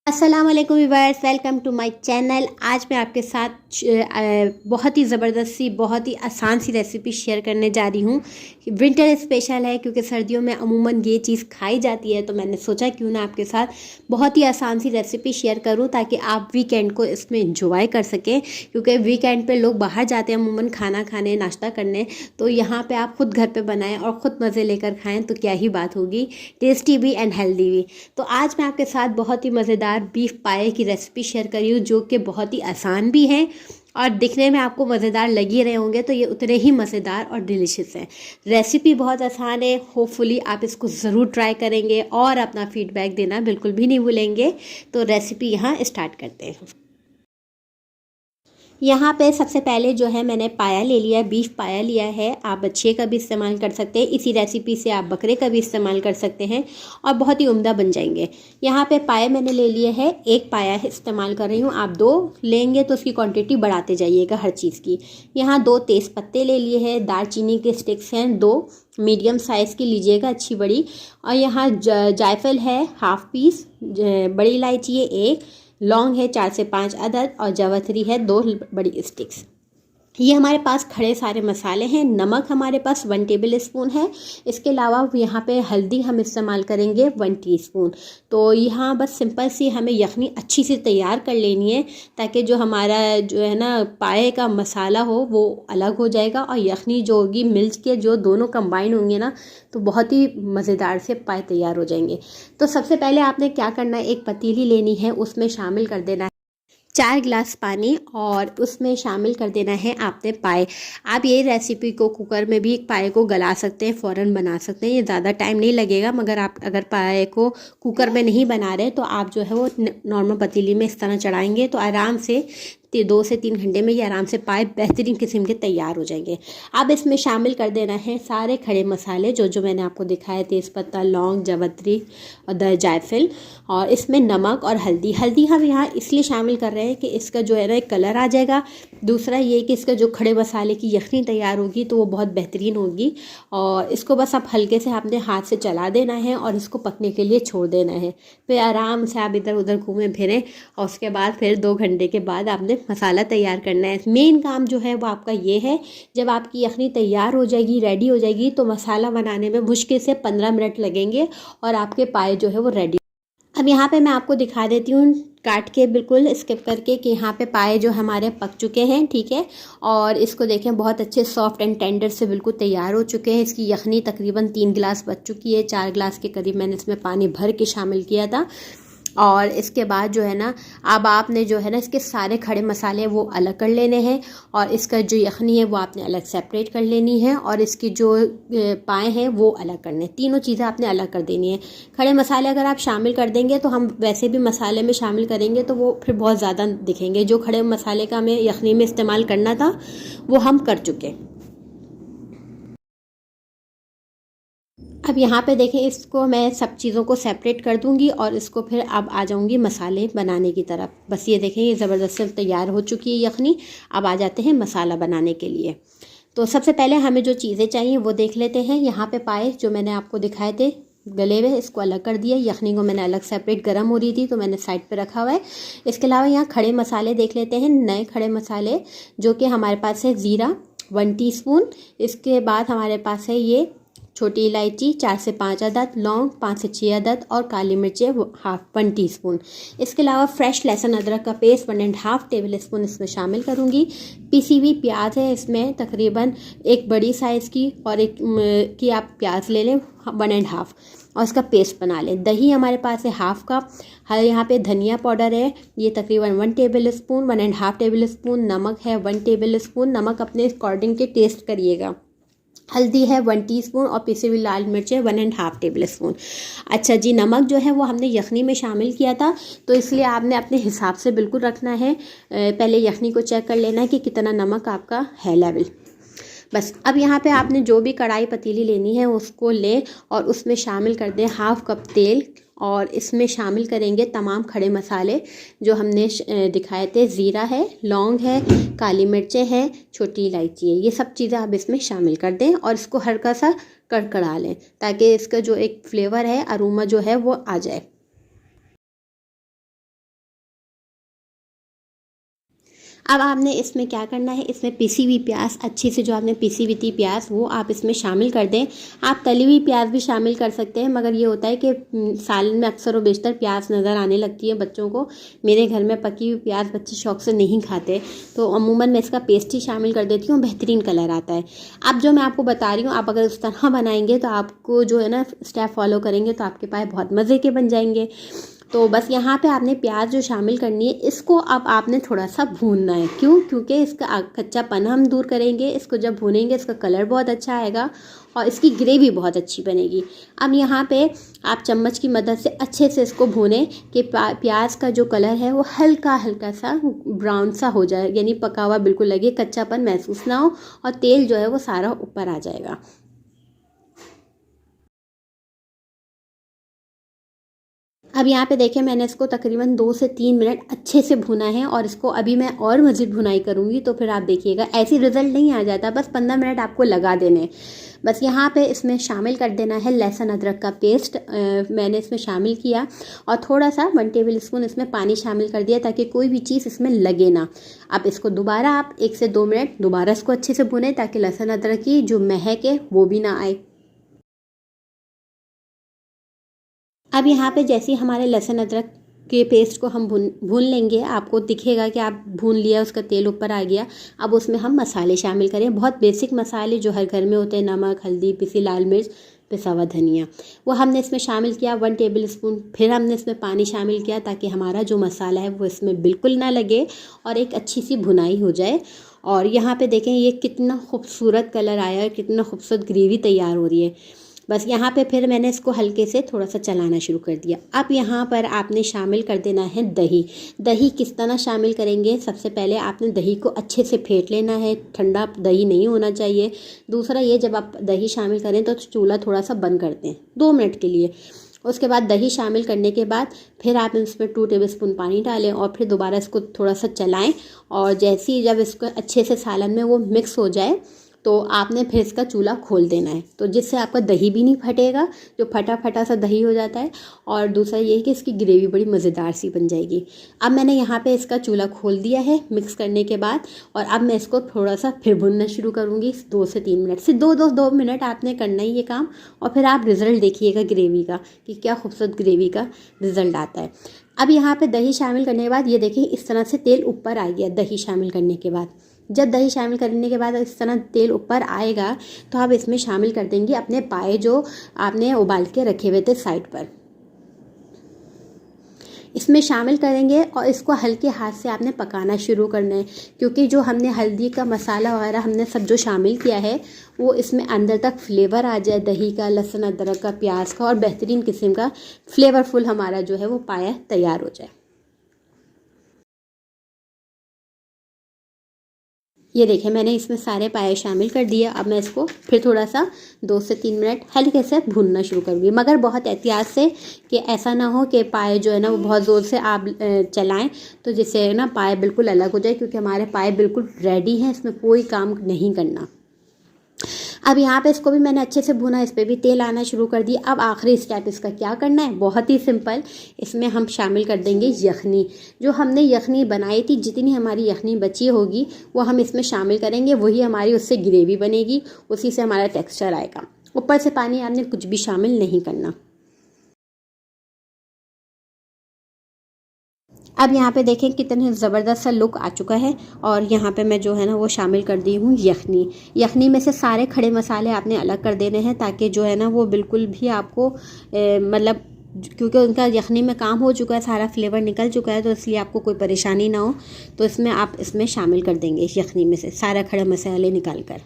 अस्सलाम वालेकुम viewers, welcome to my channel. आज मैं आपके साथ बहुत ही ज़बरदस्त सी बहुत ही आसान सी रेसिपी शेयर करने जा रही हूँ। विंटर स्पेशल है क्योंकि सर्दियों में अमूमन ये चीज़ खाई जाती है, तो मैंने सोचा क्यों ना आपके साथ बहुत ही आसान सी रेसिपी शेयर करूँ ताकि आप वीकेंड को इसमें इंजॉय कर सकें। क्योंकि वीकेंड पे लोग बाहर जाते हैं अमूमन खाना खाने, नाश्ता करने, तो यहाँ पे आप खुद घर पे बनाएं और ख़ुद मज़े लेकर खाएं तो क्या ही बात होगी, टेस्टी भी एंड हेल्दी भी। तो आज मैं आपके साथ बहुत ही मज़ेदार बीफ पाए की रेसिपी शेयर करी हूँ, जो कि बहुत ही आसान भी है और दिखने में आपको मज़ेदार लग ही रहे होंगे, तो ये उतने ही मज़ेदार और डिलीशियस है। रेसिपी बहुत आसान है, होपफुली आप इसको ज़रूर ट्राई करेंगे और अपना फीडबैक देना बिल्कुल भी नहीं भूलेंगे। तो रेसिपी यहाँ स्टार्ट करते हैं। यहाँ पे सबसे पहले जो है मैंने पाया ले लिया है, बीफ पाया लिया है। आप बच्चे का भी इस्तेमाल कर सकते हैं, इसी रेसिपी से आप बकरे का भी इस्तेमाल कर सकते हैं और बहुत ही उम्दा बन जाएंगे। यहाँ पे पाए मैंने ले लिए है, एक पाया है इस्तेमाल कर रही हूँ। आप दो लेंगे तो उसकी क्वांटिटी बढ़ाते जाइएगा हर चीज़ की। यहाँ 2 तेज़ पत्ते ले लिए हैं, दालचीनी के स्टिक्स हैं 2 मीडियम साइज़ की लीजिएगा, अच्छी बड़ी। और यहाँ जायफल है हाफ पीस, बड़ी इलायची है 1, लौंग है 4 से 5 अदद और जावित्री है 2 बड़ी स्टिक्स। ये हमारे पास खड़े सारे मसाले हैं। नमक हमारे पास 1 टेबल स्पून है। इसके अलावा यहाँ पे हल्दी हम इस्तेमाल करेंगे 1 टीस्पून। तो यहाँ बस सिंपल सी हमें यखनी अच्छी से तैयार कर लेनी है ताकि जो हमारा जो है ना पाए का मसाला हो वो अलग हो जाएगा और यखनी जो होगी मिर्च के जो दोनों कंबाइन होंगे ना, तो बहुत ही मज़ेदार से पाए तैयार हो जाएंगे। तो सबसे पहले आपने क्या करना है, एक पतीली लेनी है, उसमें शामिल कर देना है 4 गिलास पानी और उसमें शामिल कर देना है आपने पाए। आप ये रेसिपी को कुकर में भी पाए को गला सकते हैं, फ़ौरन बना सकते हैं, ये ज़्यादा टाइम नहीं लगेगा। मगर आप अगर पाए को कुकर में नहीं बना रहे तो आप जो है वो नॉर्मल पतीली में इस तरह चढ़ाएंगे तो आराम से 2 से 3 घंटे में ये आराम से पाए बेहतरीन किस्म के तैयार हो जाएंगे। अब इसमें शामिल कर देना है सारे खड़े मसाले जो जो मैंने आपको दिखाए, तेज़पत्ता, लौंग, जावित्री और जायफल, और इसमें नमक और हल्दी। हल्दी हम यहाँ इसलिए शामिल कर रहे हैं कि इसका जो है ना एक कलर आ जाएगा। दूसरा ये कि इसका जो खड़े मसाले की यखनी तैयार होगी तो वो बहुत बेहतरीन होगी। और इसको बस आप हल्के से अपने हाथ से चला देना है और इसको पकने के लिए छोड़ देना है। फिर आराम से आप इधर उधर घूमें फिरें और उसके बाद फिर 2 घंटे के बाद आपने मसाला तैयार करना है। मेन काम जो है वो आपका ये है, जब आपकी यखनी तैयार हो जाएगी, रेडी हो जाएगी, तो मसाला बनाने में मुश्किल से 15 मिनट लगेंगे और आपके पाए जो है वो रेडी। अब यहाँ पे मैं आपको दिखा देती हूँ काट के, बिल्कुल स्किप करके, कि यहाँ पे पाए जो हमारे पक चुके हैं, ठीक है। और इसको देखें बहुत अच्छे सॉफ्ट एंड टेंडर से बिल्कुल तैयार हो चुके हैं। इसकी यखनी तकरीबन 3 गिलास बच चुकी है, 4 गिलास के करीब मैंने इसमें पानी भर के शामिल किया था। और इसके बाद जो है ना अब आपने जो है ना इसके सारे खड़े मसाले वो अलग कर लेने हैं और इसका जो यखनी है वो आपने अलग सेपरेट कर लेनी है और इसकी जो पाए हैं वो अलग करने, तीनों चीज़ें आपने अलग कर देनी है। खड़े मसाले अगर आप शामिल कर देंगे तो हम वैसे भी मसाले में शामिल करेंगे तो वो फिर बहुत ज़्यादा दिखेंगे। जो खड़े मसाले का हमें यखनी में इस्तेमाल करना था वो हम कर चुके। अब यहाँ पे देखें, इसको मैं सब चीज़ों को सेपरेट कर दूँगी और इसको फिर अब आ जाऊँगी मसाले बनाने की तरफ। बस ये देखें, ये ज़बरदस्त तैयार हो चुकी है यखनी। अब आ जाते हैं मसाला बनाने के लिए। तो सबसे पहले हमें जो चीज़ें चाहिए वो देख लेते हैं। यहाँ पे पाए जो मैंने आपको दिखाए थे गले हुए, इसको अलग कर दिया। यखनी को मैंने अलग सेपरेट, गर्म हो रही थी तो मैंने साइड पे रखा हुआ है। इसके अलावा यहाँ खड़े मसाले देख लेते हैं, नए खड़े मसाले जो कि हमारे पास है ज़ीरा 1 टीस्पून। इसके बाद हमारे पास है ये छोटी इलायची 4 से 5 अदद, लौंग 5 से 6 अदद और काली मिर्चें 1 टीस्पून। इसके अलावा फ्रेश लहसुन अदरक का पेस्ट 1.5 टेबल स्पून इसमें शामिल करूँगी। पीसी हुई प्याज है इसमें तकरीबन एक बड़ी साइज़ की, और एक की आप प्याज ले लें 1.5 और इसका पेस्ट बना लें। दही हमारे पास है हाफ कप। यहाँ पे धनिया पाउडर है ये तकरीबन 1 टेबल स्पून, 1.5 टेबल स्पून। नमक है 1 टेबल स्पून, नमक अपने अकॉर्डिंग के टेस्ट करिएगा। हल्दी है 1 टीस्पून और पिसी हुई लाल मिर्चें 1.5 टेबल स्पून। अच्छा जी, नमक जो है वो हमने यखनी में शामिल किया था तो इसलिए आपने अपने हिसाब से बिल्कुल रखना है। पहले यखनी को चेक कर लेना है कि कितना नमक आपका है लेवल। बस अब यहाँ पे आपने जो भी कढ़ाई पतीली लेनी है उसको लें और उसमें शामिल कर दें हाफ कप तेल और इसमें शामिल करेंगे तमाम खड़े मसाले जो हमने दिखाए थे। ज़ीरा है, लौंग है, काली मिर्चें हैं, छोटी इलायची है, ये सब चीज़ें आप इसमें शामिल कर दें और इसको हल्का सा कड़कड़ा लें ताकि इसका जो एक फ्लेवर है, अरोमा जो है वो आ जाए। अब आपने इसमें क्या करना है, इसमें पिसी हुई प्याज अच्छी से, जो आपने पिसी हुई थी प्याज, वो आप इसमें शामिल कर दें। आप तली हुई प्याज भी शामिल कर सकते हैं, मगर ये होता है कि सालन में अक्सर व बेशतर प्याज नज़र आने लगती है बच्चों को। मेरे घर में पकी हुई प्याज बच्चे शौक से नहीं खाते, तो अमूमन मैं इसका पेस्ट ही शामिल कर देती हूँ, बेहतरीन कलर आता है। अब जो मैं आपको बता रही हूँ, आप अगर उस तरह बनाएंगे तो आपको जो है ना स्टेप फॉलो करेंगे तो आपके पाए बहुत मज़े के बन जाएंगे। तो बस यहाँ पे आपने प्याज जो शामिल करनी है, इसको अब आपने थोड़ा सा भूनना है। क्यों? क्योंकि इसका कच्चापन हम दूर करेंगे। इसको जब भूनेंगे इसका कलर बहुत अच्छा आएगा और इसकी ग्रेवी बहुत अच्छी बनेगी। अब यहाँ पे आप चम्मच की मदद से अच्छे से इसको भूनें कि प्याज का जो कलर है वो हल्का हल्का सा ब्राउन सा हो जाए, यानी पका हुआ बिल्कुल लगे, कच्चापन महसूस ना हो, और तेल जो है वो सारा ऊपर आ जाएगा। अब यहाँ पे देखें, मैंने इसको तकरीबन 2 से 3 मिनट अच्छे से भुना है, और इसको अभी मैं और मज़ीद भुनाई करूँगी, तो फिर आप देखिएगा ऐसी रिज़ल्ट नहीं आ जाता। बस 15 मिनट आपको लगा देने। बस यहाँ पे इसमें शामिल कर देना है लहसुन अदरक का पेस्ट। मैंने इसमें शामिल किया, और थोड़ा सा 1 टेबल स्पून इसमें पानी शामिल कर दिया, ताकि कोई भी चीज़ इसमें लगे ना। अब इसको दोबारा आप 1 से 2 मिनट दोबारा इसको अच्छे से भुनें, ताकि लहसुन अदरक की जो महक है वो भी ना आए। अब यहाँ पे जैसे ही हमारे लहसुन अदरक के पेस्ट को हम भून लेंगे, आपको दिखेगा कि आप भून लिया, उसका तेल ऊपर आ गया। अब उसमें हम मसाले शामिल करें, बहुत बेसिक मसाले जो हर घर में होते हैं, नमक, हल्दी, पिसी लाल मिर्च, पिसा हुआ धनिया, वो हमने इसमें शामिल किया 1 टेबल स्पून। फिर हमने इसमें पानी शामिल किया, ताकि हमारा जो मसाला है वो इसमें बिल्कुल ना लगे और एक अच्छी सी भुनाई हो जाए। और यहाँ पे देखें ये कितना खूबसूरत कलर आया है, कितना खूबसूरत ग्रेवी तैयार हो रही है। बस यहाँ पे फिर मैंने इसको हल्के से थोड़ा सा चलाना शुरू कर दिया। अब यहाँ पर आपने शामिल कर देना है दही। दही किस तरह शामिल करेंगे? सबसे पहले आपने दही को अच्छे से फेंट लेना है, ठंडा दही नहीं होना चाहिए। दूसरा ये, जब आप दही शामिल करें तो चूल्हा थोड़ा सा बंद कर दें 2 मिनट के लिए। उसके बाद दही शामिल करने के बाद फिर आप इसमें 2 टेबल स्पून पानी डालें, और फिर दोबारा इसको थोड़ा सा चलाएँ, और जैसे ही जब इसको अच्छे से सालन में वो मिक्स हो जाए, तो आपने फिर इसका चूल्हा खोल देना है, तो जिससे आपका दही भी नहीं फटेगा, जो फटा फटा सा दही हो जाता है। और दूसरा ये है कि इसकी ग्रेवी बड़ी मज़ेदार सी बन जाएगी। अब मैंने यहाँ पे इसका चूल्हा खोल दिया है मिक्स करने के बाद, और अब मैं इसको थोड़ा सा फिर भुनना शुरू करूँगी 2 से 3 मिनट से। 2 मिनट आपने करना ही ये काम, और फिर आप रिज़ल्ट देखिएगा ग्रेवी का कि क्या खूबसूरत ग्रेवी का रिज़ल्ट आता है। अब यहाँ पे दही शामिल करने के बाद ये देखिए इस तरह से तेल ऊपर आ गया। दही शामिल करने के बाद, जब दही शामिल करने के बाद इस तरह तेल ऊपर आएगा, तो आप इसमें शामिल कर देंगे अपने पाए जो आपने उबाल के रखे हुए थे साइड पर, इसमें शामिल करेंगे, और इसको हल्के हाथ से आपने पकाना शुरू करना है। क्योंकि जो हमने हल्दी का मसाला वगैरह हमने सब जो शामिल किया है, वो इसमें अंदर तक फ्लेवर आ जाए, दही का, लहसुन अदरक का, प्याज का, और बेहतरीन किस्म का फ्लेवरफुल हमारा जो है वो पाया तैयार हो जाए। ये देखिए मैंने इसमें सारे पाए शामिल कर दिए। अब मैं इसको फिर थोड़ा सा 2 से 3 मिनट हल्के से भूनना शुरू करूँगी, मगर बहुत एहतियात से, कि ऐसा ना हो कि पाए जो है ना वो बहुत ज़ोर से आप चलाएं, तो जिससे ना पाए बिल्कुल अलग हो जाए। क्योंकि हमारे पाए बिल्कुल रेडी हैं, इसमें कोई काम नहीं करना। अब यहाँ पे इसको भी मैंने अच्छे से भुना, इस पर भी तेल आना शुरू कर दिया। अब आखिरी स्टेप इसका क्या करना है, बहुत ही सिंपल। इसमें हम शामिल कर देंगे यखनी। जो हमने यखनी बनाई थी, जितनी हमारी यखनी बची होगी वो हम इसमें शामिल करेंगे, वही हमारी उससे ग्रेवी बनेगी, उसी से हमारा टेक्सचर आएगा। ऊपर से पानी आपने कुछ भी शामिल नहीं करना। अब यहाँ पे देखें कितने ज़बरदस्त सा लुक आ चुका है। और यहाँ पे मैं जो है ना वो शामिल कर दी हूँ यखनी। यखनी में से सारे खड़े मसाले आपने अलग कर देने हैं, ताकि जो है ना वो बिल्कुल भी आपको मतलब, क्योंकि उनका यखनी में काम हो चुका है, सारा फ्लेवर निकल चुका है, तो इसलिए आपको कोई परेशानी ना हो। तो इसमें आप इसमें शामिल कर देंगे यखनी में से सारे खड़े मसाले निकाल कर।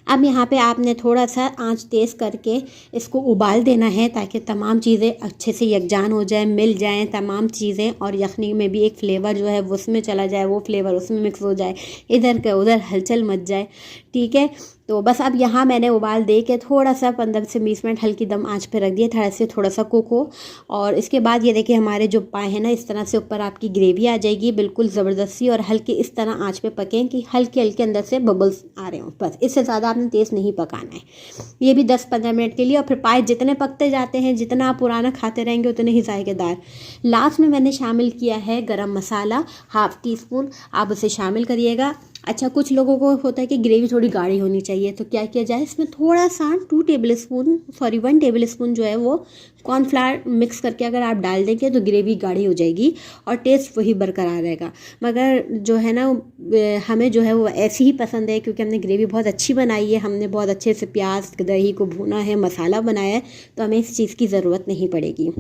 अब यहाँ पे आपने थोड़ा सा आंच तेज़ करके इसको उबाल देना है, ताकि तमाम चीज़ें अच्छे से यकजान हो जाए, मिल जाएं तमाम चीज़ें, और यखनी में भी एक फ़्लेवर जो है वो उसमें चला जाए, वो फ्लेवर उसमें मिक्स हो जाए, इधर का उधर हलचल मच जाए। ठीक है, तो बस अब यहाँ मैंने उबाल दे के थोड़ा सा 15 से 20 मिनट हल्की दम आंच पे रख दिया, थोड़ा से थोड़ा सा कुक हो। और इसके बाद ये देखिए हमारे जो पाए हैं ना, इस तरह से ऊपर आपकी ग्रेवी आ जाएगी बिल्कुल ज़बरदस्ती, और हल्के इस तरह आंच पे पकें कि हल्के हल्के अंदर से बबल्स आ रहे हों, बस इससे ज़्यादा आपने तेज़ नहीं पकाना है। ये भी 10-15 मिनट के लिए। और फिर पाए जितने पकते जाते हैं, जितना आप पुराना खाते रहेंगे उतने ही जायकेदार। लास्ट में मैंने शामिल किया है गरम मसाला, हाफ़ टी स्पून, आप उसे शामिल करिएगा। अच्छा, कुछ लोगों को होता है कि ग्रेवी थोड़ी गाढ़ी होनी चाहिए, तो क्या किया जाए, इसमें थोड़ा सा 1 टेबल स्पून जो है वो कॉर्नफ्लावर मिक्स करके अगर आप डाल देंगे तो ग्रेवी गाढ़ी हो जाएगी और टेस्ट वही बरकरार रहेगा। मगर जो है ना, हमें जो है वो ऐसी ही पसंद है, क्योंकि हमने ग्रेवी बहुत अच्छी बनाई है, हमने बहुत अच्छे से प्याज दही को भूना है, मसाला बनाया है, तो हमें इस चीज़ की ज़रूरत नहीं पड़ेगी।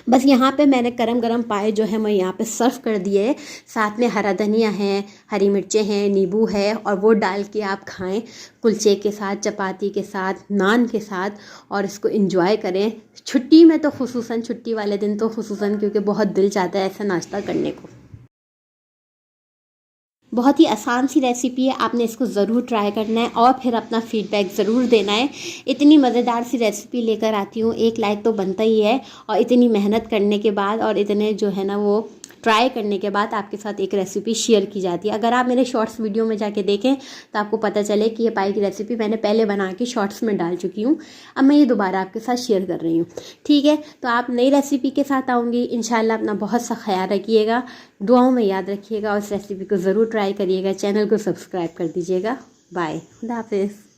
बस यहाँ पे मैंने गरम गरम पाए जो है मैं यहाँ पे सर्व कर दिए। साथ में हरा धनिया है, हरी मिर्चें हैं, नींबू है, और वो डाल के आप खाएं कुलचे के साथ, चपाती के साथ, नान के साथ, और इसको एंजॉय करें। छुट्टी में तो खुसूसन, छुट्टी वाले दिन तो खुसूसन, क्योंकि बहुत दिल चाहता है ऐसा नाश्ता करने को। बहुत ही आसान सी रेसिपी है, आपने इसको ज़रूर ट्राई करना है और फिर अपना फीडबैक ज़रूर देना है। इतनी मज़ेदार सी रेसिपी लेकर आती हूँ, एक लाइक तो बनता ही है, और इतनी मेहनत करने के बाद और इतने जो है ना वो ट्राई करने के बाद आपके साथ एक रेसिपी शेयर की जाती है। अगर आप मेरे शॉर्ट्स वीडियो में जाके देखें तो आपको पता चले कि ये पाई की रेसिपी मैंने पहले बना के शॉर्ट्स में डाल चुकी हूँ, अब मैं ये दोबारा आपके साथ शेयर कर रही हूँ। ठीक है, तो आप नई रेसिपी के साथ आऊँगी इंशाल्लाह। अपना बहुत सा ख्याल रखिएगा, दुआओं में याद रखिएगा, और इस रेसिपी को ज़रूर ट्राई करिएगा। चैनल को सब्सक्राइब कर दीजिएगा। बाय, खुदा हाफिज़।